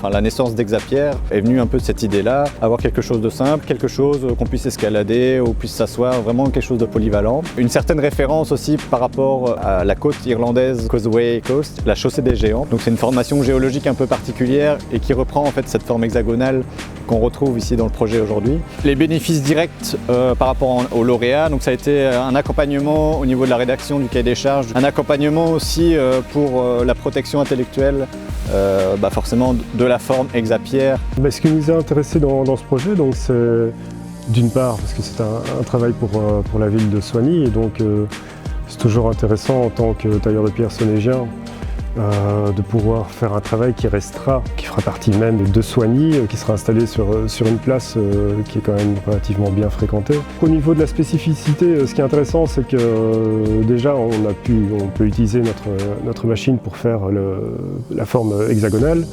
Enfin, la naissance d'Hexapierre est venue un peu de cette idée-là, avoir quelque chose de simple, quelque chose qu'on puisse escalader ou puisse s'asseoir, vraiment quelque chose de polyvalent. Une certaine référence aussi par rapport à la côte irlandaise Causeway Coast, la chaussée des géants. Donc c'est une formation géologique un peu particulière et qui reprend en fait cette forme hexagonale qu'on retrouve ici dans le projet aujourd'hui. Les bénéfices directs par rapport aux lauréats, donc ça a été un accompagnement au niveau de la rédaction du cahier des charges, un accompagnement aussi pour la protection intellectuelle, forcément de la forme Hexapierre. Ce qui nous a intéressé dans ce projet, c'est d'une part parce que c'est un travail pour la ville de Soignies et donc c'est toujours intéressant en tant que tailleur de pierre sonégien de pouvoir faire un travail qui fera partie même de Soignies, qui sera installé sur une place qui est quand même relativement bien fréquentée. Au niveau de la spécificité, ce qui est intéressant, c'est que déjà on peut utiliser notre machine pour faire la forme hexagonale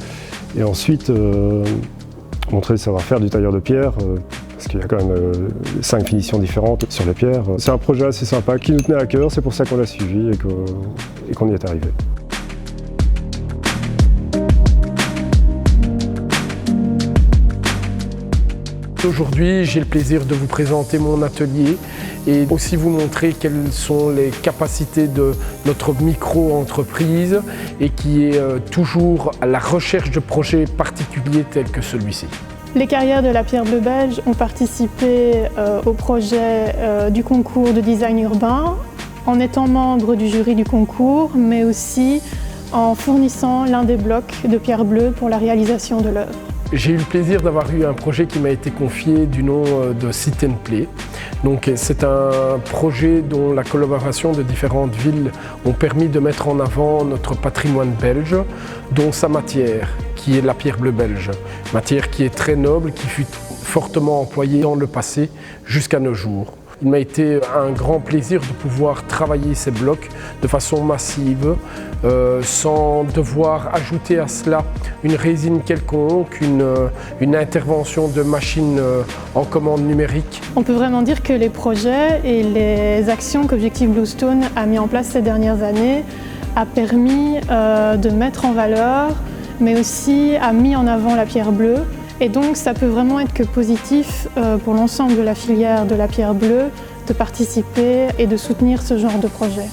et ensuite montrer le savoir-faire du tailleur de pierre. Parce qu'il y a quand même 5 finitions différentes sur les pierres. C'est un projet assez sympa qui nous tenait à cœur, c'est pour ça qu'on l'a suivi et qu'on y est arrivé. Aujourd'hui, j'ai le plaisir de vous présenter mon atelier et aussi vous montrer quelles sont les capacités de notre micro-entreprise et qui est toujours à la recherche de projets particuliers tels que celui-ci. Les carrières de la pierre bleue belge ont participé au projet du concours de design urbain en étant membre du jury du concours, mais aussi en fournissant l'un des blocs de pierre bleue pour la réalisation de l'œuvre. J'ai eu le plaisir d'avoir eu un projet qui m'a été confié du nom de Sit and Play. Donc c'est un projet dont la collaboration de différentes villes ont permis de mettre en avant notre patrimoine belge, dont sa matière, qui est la pierre bleue belge. Matière qui est très noble, qui fut fortement employée dans le passé jusqu'à nos jours. Il m'a été un grand plaisir de pouvoir travailler ces blocs de façon massive, sans devoir ajouter à cela une résine quelconque, une intervention de machine en commande numérique. On peut vraiment dire que les projets et les actions qu'Objectif Bluestone a mis en place ces dernières années a permis de mettre en valeur, mais aussi a mis en avant la pierre bleue. Et donc ça peut vraiment être que positif pour l'ensemble de la filière de la pierre bleue de participer et de soutenir ce genre de projet.